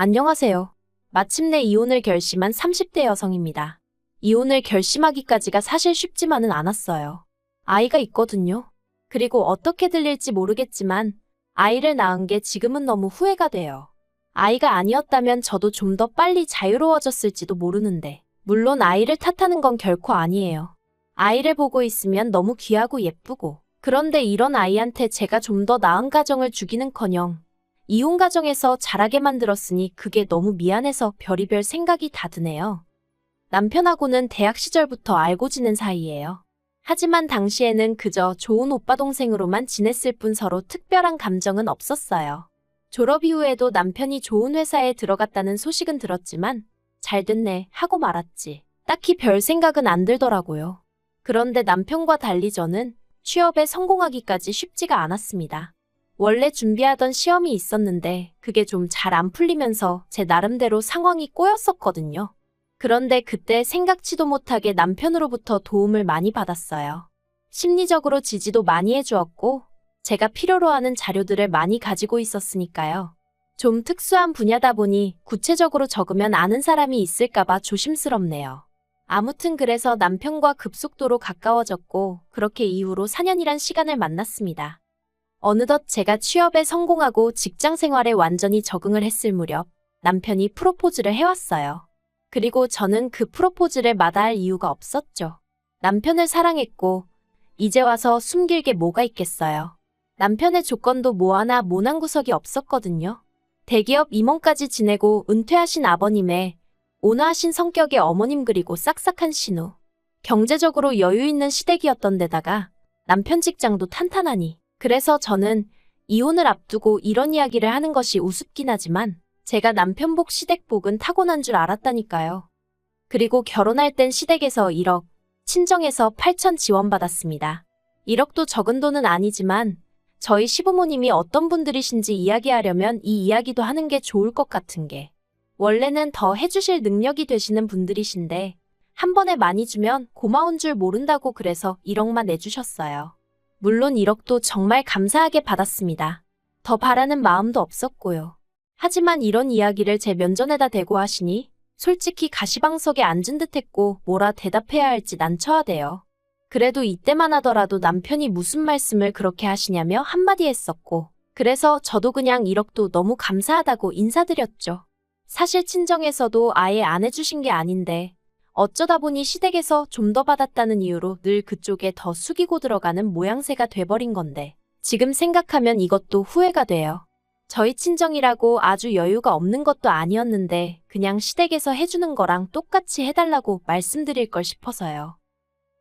안녕하세요. 마침내 이혼을 결심한 30대 여성입니다. 이혼을 결심하기까지가 사실 쉽지만은 않았어요. 아이가 있거든요. 그리고 어떻게 들릴지 모르겠지만 아이를 낳은 게 지금은 너무 후회가 돼요. 아이가 아니었다면 저도 좀 더 빨리 자유로워졌을지도 모르는데, 물론 아이를 탓하는 건 결코 아니에요. 아이를 보고 있으면 너무 귀하고 예쁘고, 그런데 이런 아이한테 제가 좀 더 나은 가정을 주기는커녕 이혼 가정에서 자라게 만들었으니 그게 너무 미안해서 별의별 생각이 다 드네요. 남편하고는 대학 시절부터 알고 지낸 사이예요. 하지만 당시에는 그저 좋은 오빠 동생으로만 지냈을 뿐 서로 특별한 감정은 없었어요. 졸업 이후에도 남편이 좋은 회사에 들어갔다는 소식은 들었지만 잘 됐네 하고 말았지. 딱히 별 생각은 안 들더라고요. 그런데 남편과 달리 저는 취업에 성공하기까지 쉽지가 않았습니다. 원래 준비하던 시험이 있었는데 그게 좀 잘 안 풀리면서 제 나름대로 상황이 꼬였었거든요. 그런데 그때 생각지도 못하게 남편으로부터 도움을 많이 받았어요. 심리적으로 지지도 많이 해주었고 제가 필요로 하는 자료들을 많이 가지고 있었으니까요. 좀 특수한 분야다 보니 구체적으로 적으면 아는 사람이 있을까봐 조심스럽네요. 아무튼 그래서 남편과 급속도로 가까워졌고 그렇게 이후로 4년이란 시간을 만났습니다. 어느덧 제가 취업에 성공하고 직장 생활에 완전히 적응을 했을 무렵 남편이 프로포즈를 해왔어요. 그리고 저는 그 프로포즈를 마다할 이유가 없었죠. 남편을 사랑했고 이제 와서 숨길 게 뭐가 있겠어요. 남편의 조건도 뭐 하나 모난 구석이 없었거든요. 대기업 임원까지 지내고 은퇴하신 아버님의 온화하신 성격의 어머님 그리고 싹싹한 신우. 경제적으로 여유 있는 시댁이었던 데다가 남편 직장도 탄탄하니. 그래서 저는 이혼을 앞두고 이런 이야기를 하는 것이 우습긴 하지만 제가 남편복 시댁복은 타고난 줄 알았다니까요. 그리고 결혼할 땐 시댁에서 1억, 친정에서 8천 지원받았습니다. 1억도 적은 돈은 아니지만 저희 시부모님이 어떤 분들이신지 이야기하려면 이 이야기도 하는 게 좋을 것 같은 게 원래는 더 해주실 능력이 되시는 분들이신데 한 번에 많이 주면 고마운 줄 모른다고 그래서 1억만 내주셨어요. 물론 1억도 정말 감사하게 받았습니다. 더 바라는 마음도 없었고요. 하지만 이런 이야기를 제 면전에다 대고 하시니 솔직히 가시방석에 앉은 듯 했고 뭐라 대답해야 할지 난처하대요. 그래도 이때만 하더라도 남편이 무슨 말씀을 그렇게 하시냐며 한마디 했었고 그래서 저도 그냥 1억도 너무 감사하다고 인사드렸죠. 사실 친정에서도 아예 안 해주신 게 아닌데 어쩌다 보니 시댁에서 좀 더 받았다는 이유로 늘 그쪽에 더 숙이고 들어가는 모양새가 돼버린 건데 지금 생각하면 이것도 후회가 돼요. 저희 친정이라고 아주 여유가 없는 것도 아니었는데 그냥 시댁에서 해주는 거랑 똑같이 해달라고 말씀드릴 걸 싶어서요.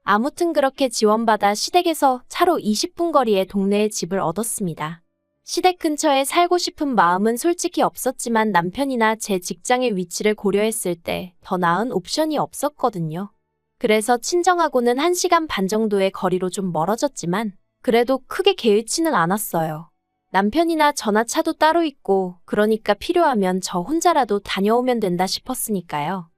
아무튼 그렇게 지원받아 시댁에서 차로 20분 거리의 동네에 집을 얻었습니다. 시댁 근처에 살고 싶은 마음은 솔직히 없었지만 남편이나 제 직장의 위치를 고려했을 때 더 나은 옵션이 없었거든요. 그래서 친정하고는 1시간 반 정도의 거리로 좀 멀어졌지만 그래도 크게 개의치는 않았어요. 남편이나 저나 차도 따로 있고 그러니까 필요하면 저 혼자라도 다녀오면 된다 싶었으니까요.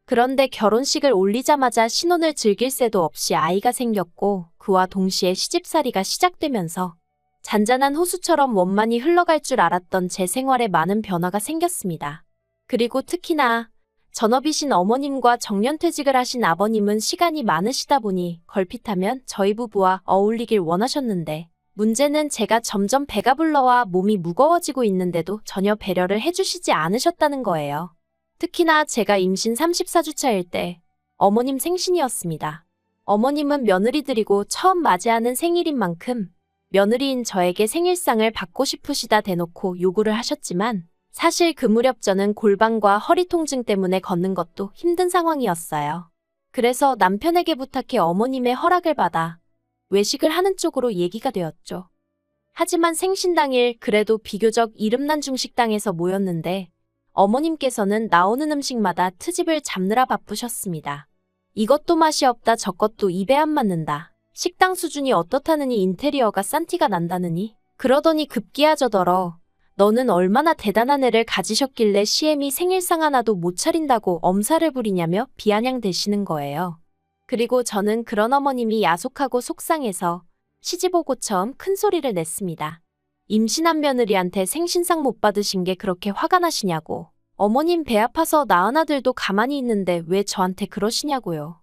그런데 결혼식을 올리자마자 신혼을 즐길 새도 없이 아이가 생겼고 그와 동시에 시집살이가 시작되면서 잔잔한 호수처럼 원만히 흘러갈 줄 알았던 제 생활에 많은 변화가 생겼습니다. 그리고 특히나 전업이신 어머님과 정년퇴직을 하신 아버님은 시간이 많으시다 보니 걸핏하면 저희 부부와 어울리길 원하셨는데 문제는 제가 점점 배가 불러와 몸이 무거워지고 있는데도 전혀 배려를 해주시지 않으셨다는 거예요. 특히나 제가 임신 34주차일 때 어머님 생신이었습니다. 어머님은 며느리들이고 처음 맞이하는 생일인 만큼 며느리인 저에게 생일상을 받고 싶으시다 대놓고 요구를 하셨지만 사실 그 무렵 저는 골반과 허리 통증 때문에 걷는 것도 힘든 상황이었어요. 그래서 남편에게 부탁해 어머님의 허락을 받아 외식을 하는 쪽으로 얘기가 되었죠. 하지만 생신 당일 그래도 비교적 이름난 중식당에서 모였는데 어머님께서는 나오는 음식마다 트집을 잡느라 바쁘셨습니다. 이것도 맛이 없다 저것도 입에 안 맞는다. 식당 수준이 어떻다느니 인테리어가 싼 티가 난다느니 그러더니 급기야 저더러 너는 얼마나 대단한 애를 가지셨길래 시엠이 생일상 하나도 못 차린다고 엄살을 부리냐며 비아냥대시는 거예요. 그리고 저는 그런 어머님이 야속하고 속상해서 시집 오고 처음 큰 소리를 냈습니다. 임신한 며느리한테 생신상 못 받으신 게 그렇게 화가 나시냐고. 어머님 배 아파서 낳은 아들도 가만히 있는데 왜 저한테 그러시냐고요.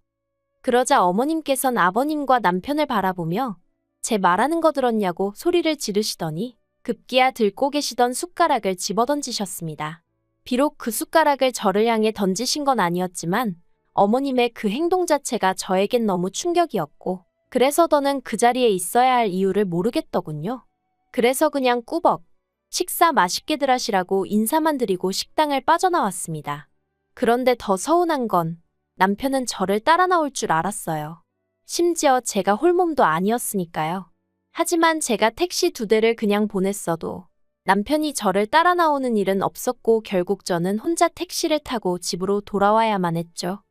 그러자 어머님께선 아버님과 남편을 바라보며 제 말하는 거 들었냐고 소리를 지르시더니 급기야 들고 계시던 숟가락을 집어던지셨습니다. 비록 그 숟가락을 저를 향해 던지신 건 아니었지만 어머님의 그 행동 자체가 저에겐 너무 충격이었고 그래서 더는 그 자리에 있어야 할 이유를 모르겠더군요. 그래서 그냥 꾸벅 식사 맛있게들 하시라고 인사만 드리고 식당을 빠져나왔습니다. 그런데 더 서운한 건 남편은 저를 따라 나올 줄 알았어요. 심지어 제가 홀몸도 아니었으니까요. 하지만 제가 택시 2대를 그냥 보냈어도 남편이 저를 따라 나오는 일은 없었고 결국 저는 혼자 택시를 타고 집으로 돌아와야만 했죠.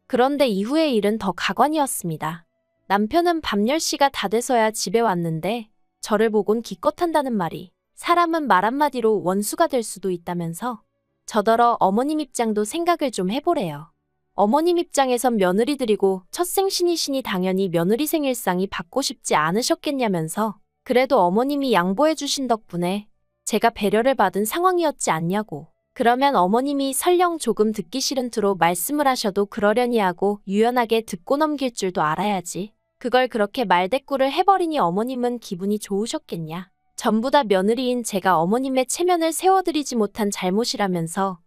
그런데 이후의 일은 더 가관이었습니다. 남편은 밤 10시가 다 돼서야 집에 왔는데 저를 보곤 기껏한다는 말이 사람은 말 한마디로 원수가 될 수도 있다면서 저더러 어머님 입장도 생각을 좀 해보래요. 어머님 입장에선 며느리들이고 첫 생신이시니 당연히 며느리 생일상이 받고 싶지 않으셨겠냐면서 그래도 어머님이 양보해 주신 덕분에 제가 배려를 받은 상황이었지 않냐고. 그러면 어머님이 설령 조금 듣기 싫은 투로 말씀을 하셔도 그러려니 하고 유연하게 듣고 넘길 줄도 알아야지. 그걸 그렇게 말대꾸를 해버리니 어머님은 기분이 좋으셨겠냐. 전부 다 며느리인 제가 어머님의 체면을 세워드리지 못한 잘못이라면서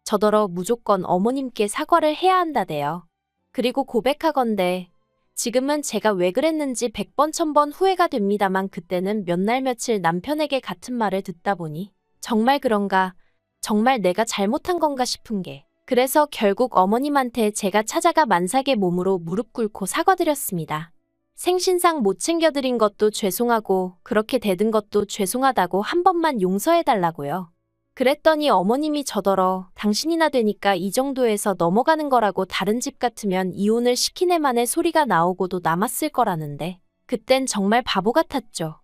저더러 무조건 어머님께 사과를 해야 한다대요. 그리고 고백하건대 지금은 제가 왜 그랬는지 100번 1000번 후회가 됩니다만 그때는 몇 날 며칠 남편에게 같은 말을 듣다 보니 정말 그런가, 정말 내가 잘못한 건가 싶은 게 그래서 결국 어머님한테 제가 찾아가 만삭의 몸으로 무릎 꿇고 사과드렸습니다. 생신상 못 챙겨드린 것도 죄송하고 그렇게 대든 것도 죄송하다고 한 번만 용서해달라고요. 그랬더니 어머님이 저더러 당신이나 되니까 이 정도에서 넘어가는 거라고 다른 집 같으면 이혼을 시키네 만의 소리가 나오고도 남았을 거라는데 그땐 정말 바보 같았죠.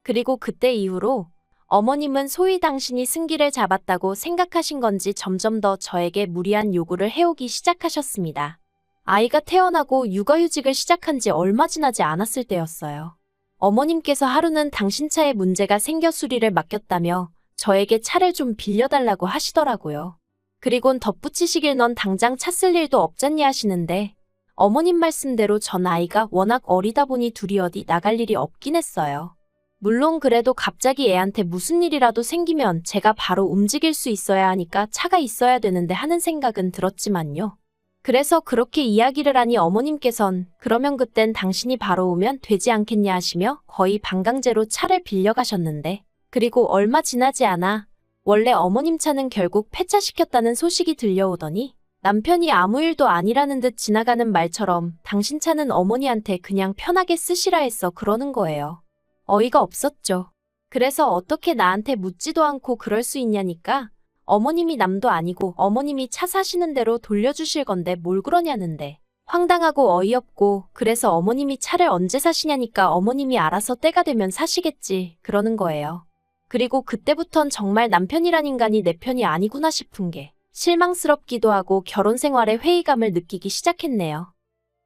그리고 그때 이후로 어머님은 소위 당신이 승기를 잡았다고 생각하신 건지 점점 더 저에게 무리한 요구를 해오기 시작하셨습니다. 아이가 태어나고 육아휴직을 시작한 지 얼마 지나지 않았을 때였어요. 어머님께서 하루는 당신 차에 문제가 생겨 수리를 맡겼다며 저에게 차를 좀 빌려달라고 하시더라고요. 그리곤 덧붙이시길 넌 당장 차 쓸 일도 없잖니 하시는데 어머님 말씀대로 전 아이가 워낙 어리다 보니 둘이 어디 나갈 일이 없긴 했어요. 물론 그래도 갑자기 애한테 무슨 일이라도 생기면 제가 바로 움직일 수 있어야 하니까 차가 있어야 되는데 하는 생각은 들었지만요. 그래서 그렇게 이야기를 하니 어머님께선 그러면 그땐 당신이 바로 오면 되지 않겠냐 하시며 거의 반강제로 차를 빌려가셨는데 그리고 얼마 지나지 않아 원래 어머님 차는 결국 폐차시켰다는 소식이 들려오더니 남편이 아무 일도 아니라는 듯 지나가는 말처럼 당신 차는 어머니한테 그냥 편하게 쓰시라 했어 그러는 거예요. 어이가 없었죠. 그래서 어떻게 나한테 묻지도 않고 그럴 수 있냐니까 어머님이 남도 아니고 어머님이 차 사시는 대로 돌려주실 건데 뭘 그러냐는데 황당하고 어이없고 그래서 어머님이 차를 언제 사시냐니까 어머님이 알아서 때가 되면 사시겠지 그러는 거예요. 그리고 그때부턴 정말 남편이란 인간이 내 편이 아니구나 싶은 게 실망스럽기도 하고 결혼 생활에 회의감을 느끼기 시작했네요.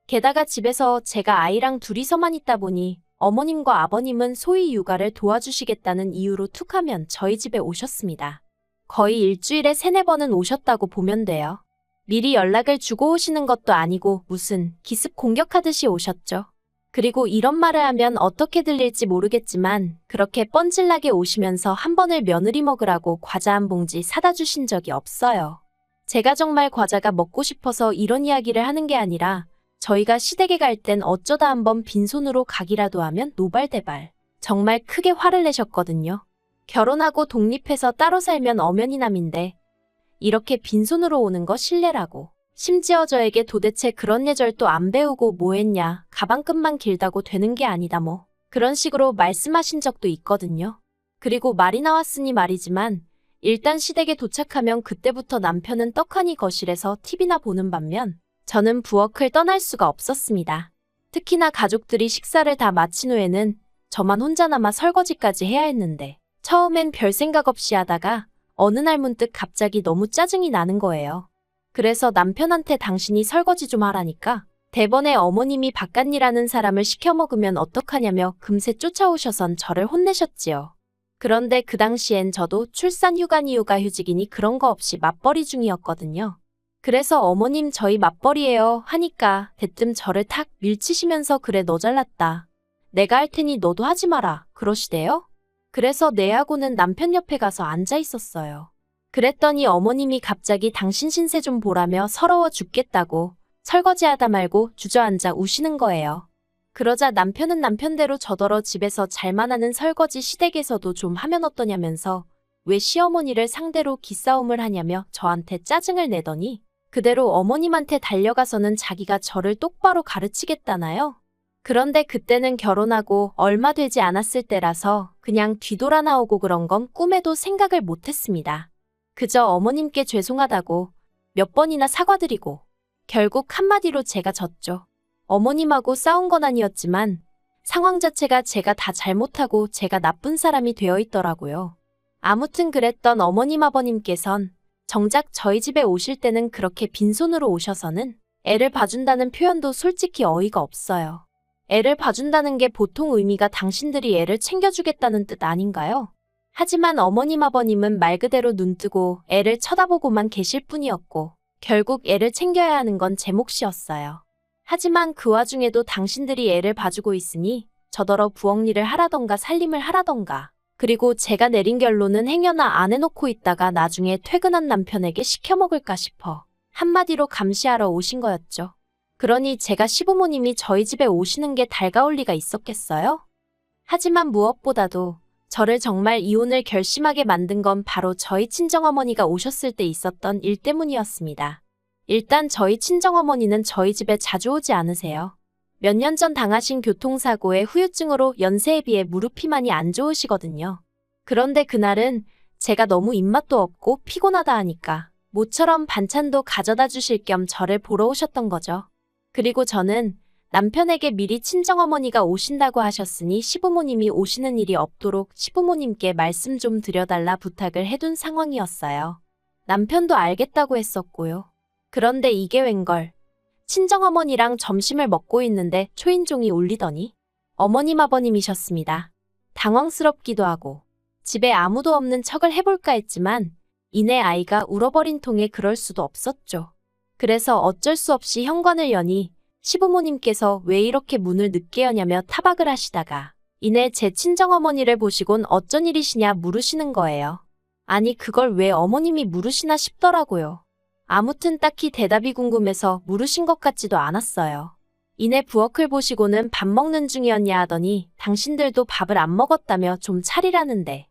게다가 집에서 제가 아이랑 둘이서만 있다 보니 어머님과 아버님은 소위 육아를 도와주시겠다는 이유로 툭하면 저희 집에 오셨습니다. 거의 일주일에 3-4번은 오셨다고 보면 돼요. 미리 연락을 주고 오시는 것도 아니고 무슨 기습 공격하듯이 오셨죠. 그리고 이런 말을 하면 어떻게 들릴지 모르겠지만 그렇게 뻔질나게 오시면서 한 번을 며느리 먹으라고 과자 한 봉지 사다 주신 적이 없어요. 제가 정말 과자가 먹고 싶어서 이런 이야기를 하는 게 아니라 저희가 시댁에 갈 땐 어쩌다 한번 빈손으로 가기라도 하면 노발대발 정말 크게 화를 내셨거든요. 결혼하고 독립해서 따로 살면 엄연히남인데 이렇게 빈손으로 오는 거 실례라고. 심지어 저에게 도대체 그런 예절도 안 배우고 뭐 했냐, 가방끈만 길다고 되는 게 아니다 뭐 그런 식으로 말씀하신 적도 있거든요. 그리고 말이 나왔으니 말이지만 일단 시댁에 도착하면 그때부터 남편은 떡하니 거실에서 TV나 보는 반면 저는 부엌을 떠날 수가 없었습니다. 특히나 가족들이 식사를 다 마친 후에는 저만 혼자 남아 설거지까지 해야 했는데 처음엔 별 생각 없이 하다가 어느 날 문득 갑자기 너무 짜증이 나는 거예요. 그래서 남편한테 당신이 설거지 좀 하라니까 대번에 어머님이 바깥일하는 사람을 시켜 먹으면 어떡하냐며 금세 쫓아오셔선 저를 혼내셨지요. 그런데 그 당시엔 저도 출산 휴가니 육아휴직이니 그런 거 없이 맞벌이 중이었거든요. 그래서 어머님 저희 맞벌이에요 하니까 대뜸 저를 탁 밀치시면서 그래 너 잘났다. 내가 할 테니 너도 하지 마라 그러시대요. 그래서 내하고는 남편 옆에 가서 앉아 있었어요. 그랬더니 어머님이 갑자기 당신 신세 좀 보라며 서러워 죽겠다고 설거지하다 말고 주저앉아 우시는 거예요. 그러자 남편은 남편대로 저더러 집에서 잘만 하는 설거지 시댁에서도 좀 하면 어떠냐면서 왜 시어머니를 상대로 기싸움을 하냐며 저한테 짜증을 내더니 그대로 어머님한테 달려가서는 자기가 저를 똑바로 가르치겠다나요? 그런데 그때는 결혼하고 얼마 되지 않았을 때라서 그냥 뒤돌아 나오고 그런 건 꿈에도 생각을 못했습니다. 그저 어머님께 죄송하다고 몇 번이나 사과드리고 결국 한마디로 제가 졌죠. 어머님하고 싸운 건 아니었지만 상황 자체가 제가 다 잘못하고 제가 나쁜 사람이 되어 있더라고요. 아무튼 그랬던 어머님 아버님께선 정작 저희 집에 오실 때는 그렇게 빈손으로 오셔서는 애를 봐준다는 표현도 솔직히 어이가 없어요. 애를 봐준다는 게 보통 의미가 당신들이 애를 챙겨주겠다는 뜻 아닌가요? 하지만 어머님 아버님은 말 그대로 눈뜨고 애를 쳐다보고만 계실 뿐이었고 결국 애를 챙겨야 하는 건 제 몫이었어요. 하지만 그 와중에도 당신들이 애를 봐주고 있으니 저더러 부엌 일을 하라던가 살림을 하라던가 그리고 제가 내린 결론은 행여나 안 해놓고 있다가 나중에 퇴근한 남편에게 시켜먹을까 싶어 한마디로 감시하러 오신 거였죠. 그러니 제가 시부모님이 저희 집에 오시는 게 달가울 리가 있었겠어요? 하지만 무엇보다도 저를 정말 이혼을 결심하게 만든 건 바로 저희 친정어머니가 오셨을 때 있었던 일 때문이었습니다. 일단 저희 친정어머니는 저희 집에 자주 오지 않으세요. 몇 년 전 당하신 교통사고의 후유증으로 연세에 비해 무릎이 많이 안 좋으시거든요. 그런데 그날은 제가 너무 입맛도 없고 피곤하다 하니까 모처럼 반찬도 가져다 주실 겸 저를 보러 오셨던 거죠. 그리고 저는 남편에게 미리 친정어머니가 오신다고 하셨으니 시부모님이 오시는 일이 없도록 시부모님께 말씀 좀 드려달라 부탁을 해둔 상황이었어요. 남편도 알겠다고 했었고요. 그런데 이게 웬걸. 친정어머니랑 점심을 먹고 있는데 초인종이 울리더니 어머님 아버님이셨습니다. 당황스럽기도 하고 집에 아무도 없는 척을 해볼까 했지만 이내 아이가 울어버린 통에 그럴 수도 없었죠. 그래서 어쩔 수 없이 현관을 여니 시부모님께서 왜 이렇게 문을 늦게 여냐며 타박을 하시다가 이내 제 친정어머니를 보시곤 어쩐 일이시냐 물으시는 거예요. 아니 그걸 왜 어머님이 물으시나 싶더라고요. 아무튼 딱히 대답이 궁금해서 물으신 것 같지도 않았어요. 이내 부엌을 보시고는 밥 먹는 중이었냐 하더니 당신들도 밥을 안 먹었다며 좀 차리라는데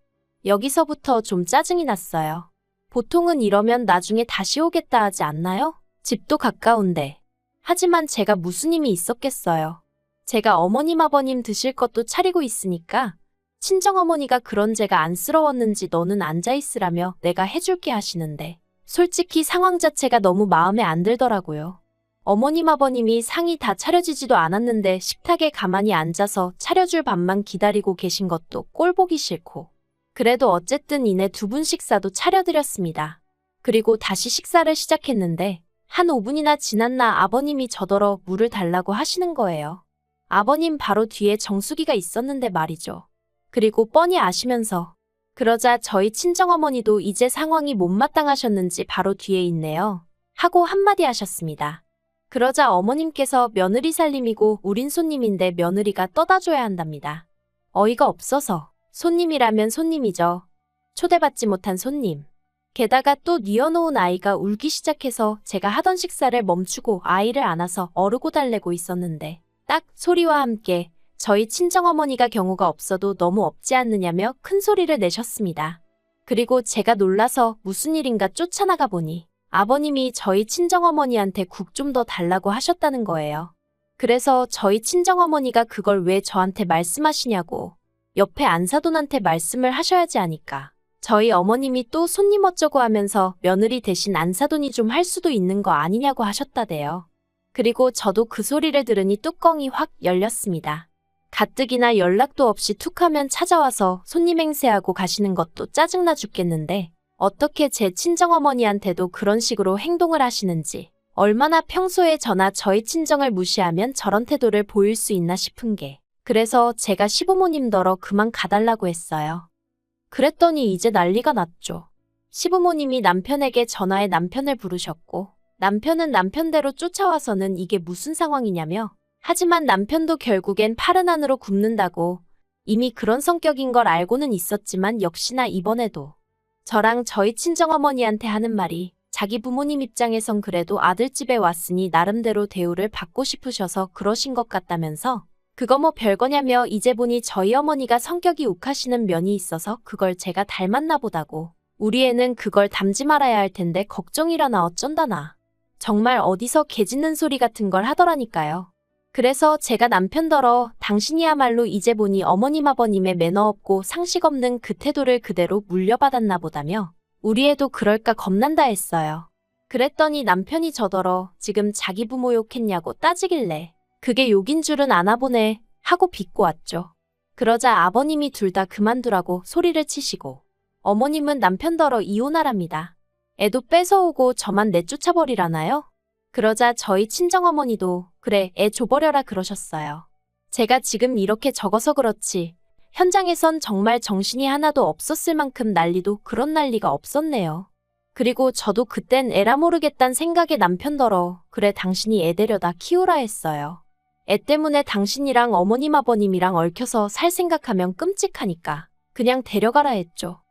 여기서부터 좀 짜증이 났어요. 보통은 이러면 나중에 다시 오겠다 하지 않나요? 집도 가까운데. 하지만 제가 무슨 힘이 있었겠어요. 제가 어머님 아버님 드실 것도 차리고 있으니까 친정어머니가 그런 제가 안쓰러웠는지 너는 앉아있으라며 내가 해줄게 하시는데 솔직히 상황 자체가 너무 마음에 안 들더라고요. 어머님 아버님이 상이 다 차려지지도 않았는데 식탁에 가만히 앉아서 차려줄 밥만 기다리고 계신 것도 꼴보기 싫고 그래도 어쨌든 이내 두 분 식사도 차려드렸습니다. 그리고 다시 식사를 시작했는데 한 5분이나 지났나 아버님이 저더러 물을 달라고 하시는 거예요. 아버님 바로 뒤에 정수기가 있었는데 말이죠. 그리고 뻔히 아시면서 그러자 저희 친정어머니도 이제 상황이 못마땅하셨는지 바로 뒤에 있네요. 하고 한마디 하셨습니다. 그러자 어머님께서 며느리 살림이고 우린 손님인데 며느리가 떠다 줘야 한답니다. 어이가 없어서 손님이라면 손님이죠. 초대받지 못한 손님. 게다가 또 뉘어놓은 아이가 울기 시작해서 제가 하던 식사를 멈추고 아이를 안아서 어르고 달래고 있었는데 딱 소리와 함께 저희 친정어머니가 경우가 없어도 너무 없지 않느냐며 큰 소리를 내셨습니다. 그리고 제가 놀라서 무슨 일인가 쫓아나가 보니 아버님이 저희 친정어머니한테 국 좀 더 달라고 하셨다는 거예요. 그래서 저희 친정어머니가 그걸 왜 저한테 말씀하시냐고 옆에 안사돈한테 말씀을 하셔야지 하니까 저희 어머님이 또 손님 어쩌고 하면서 며느리 대신 안사돈이 좀 할 수도 있는 거 아니냐고 하셨다대요. 그리고 저도 그 소리를 들으니 뚜껑이 확 열렸습니다. 가뜩이나 연락도 없이 툭 하면 찾아와서 손님 행세하고 가시는 것도 짜증나 죽겠는데 어떻게 제 친정어머니한테도 그런 식으로 행동을 하시는지 얼마나 평소에 저나 저희 친정을 무시하면 저런 태도를 보일 수 있나 싶은 게 그래서 제가 시부모님더러 그만 가달라고 했어요. 그랬더니 이제 난리가 났죠. 시부모님이 남편에게 전화해 남편을 부르셨고 남편은 남편대로 쫓아와서는 이게 무슨 상황이냐며 하지만 남편도 결국엔 팔은 안으로 굽는다고 이미 그런 성격인 걸 알고는 있었지만 역시나 이번에도 저랑 저희 친정어머니한테 하는 말이 자기 부모님 입장에선 그래도 아들 집에 왔으니 나름대로 대우를 받고 싶으셔서 그러신 것 같다면서 그거 뭐 별거냐며 이제 보니 저희 어머니가 성격이 욱하시는 면이 있어서 그걸 제가 닮았나 보다고 우리 애는 그걸 닮지 말아야 할 텐데 걱정이라나 어쩐다나 정말 어디서 개 짖는 소리 같은 걸 하더라니까요. 그래서 제가 남편더러 당신이야말로 이제 보니 어머님 아버님의 매너 없고 상식 없는 그 태도를 그대로 물려받았나 보다며 우리 애도 그럴까 겁난다 했어요. 그랬더니 남편이 저더러 지금 자기 부모 욕했냐고 따지길래 그게 욕인 줄은 아나 보네 하고 비꼬 왔죠. 그러자 아버님이 둘 다 그만두라고 소리를 치시고 어머님은 남편더러 이혼하랍니다. 애도 뺏어오고 저만 내쫓아버리라나요? 그러자 저희 친정어머니도 그래 애 줘버려라 그러셨어요. 제가 지금 이렇게 적어서 그렇지 현장에선 정말 정신이 하나도 없었을 만큼 난리도 그런 난리가 없었네요. 그리고 저도 그땐 에라 모르겠단 생각에 남편더러 그래 당신이 애 데려다 키우라 했어요. 애 때문에 당신이랑 어머님 아버님이랑 얽혀서 살 생각하면 끔찍하니까 그냥 데려가라 했죠.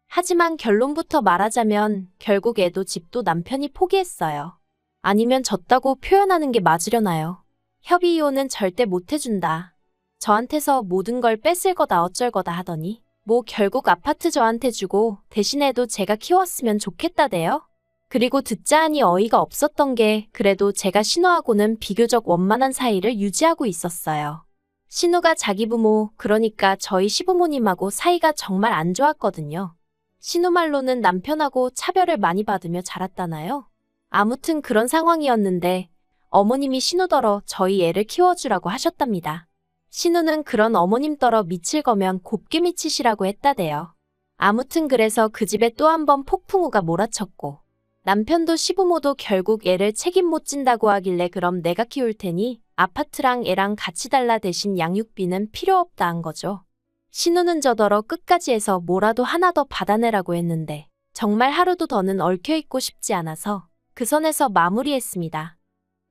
하지만 결론부터 말하자면 결국 애도 집도 남편이 포기했어요. 아니면 졌다고 표현하는 게 맞으려나요? 협의 이혼은 절대 못 해준다. 저한테서 모든 걸 뺏을 거다 어쩔 거다 하더니 뭐 결국 아파트 저한테 주고 대신 애도 제가 키웠으면 좋겠다대요. 그리고 듣자 하니 어이가 없었던 게 그래도 제가 신우하고는 비교적 원만한 사이를 유지하고 있었어요. 신우가 자기 부모 그러니까 저희 시부모님하고 사이가 정말 안 좋았거든요. 신우 말로는 남편하고 차별을 많이 받으며 자랐다나요? 아무튼 그런 상황이었는데 어머님이 신우더러 저희 애를 키워주라고 하셨답니다. 신우는 그런 어머님더러 미칠 거면 곱게 미치시라고 했다대요. 아무튼 그래서 그 집에 또 한 번 폭풍우가 몰아쳤고 남편도 시부모도 결국 애를 책임 못 진다고 하길래 그럼 내가 키울 테니 아파트랑 애랑 같이 달라 대신 양육비는 필요 없다 한 거죠. 신우는 저더러 끝까지 해서 뭐라도 하나 더 받아내라고 했는데 정말 하루도 더는 얽혀있고 싶지 않아서 그 선에서 마무리했습니다.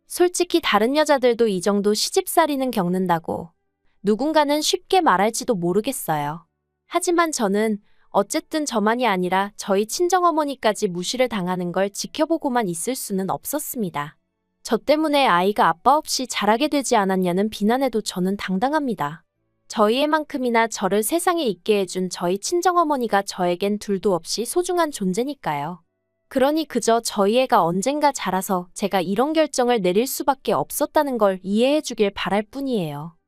솔직히 다른 여자들도 이 정도 시집살이는 겪는다고 누군가는 쉽게 말할지도 모르겠어요. 하지만 저는 어쨌든 저만이 아니라 저희 친정어머니까지 무시를 당하는 걸 지켜보고만 있을 수는 없었습니다. 저 때문에 아이가 아빠 없이 자라게 되지 않았냐는 비난에도 저는 당당합니다. 저희 애만큼이나 저를 세상에 있게 해준 저희 친정어머니가 저에겐 둘도 없이 소중한 존재니까요. 그러니 그저 저희 애가 언젠가 자라서 제가 이런 결정을 내릴 수밖에 없었다는 걸 이해해 주길 바랄 뿐이에요.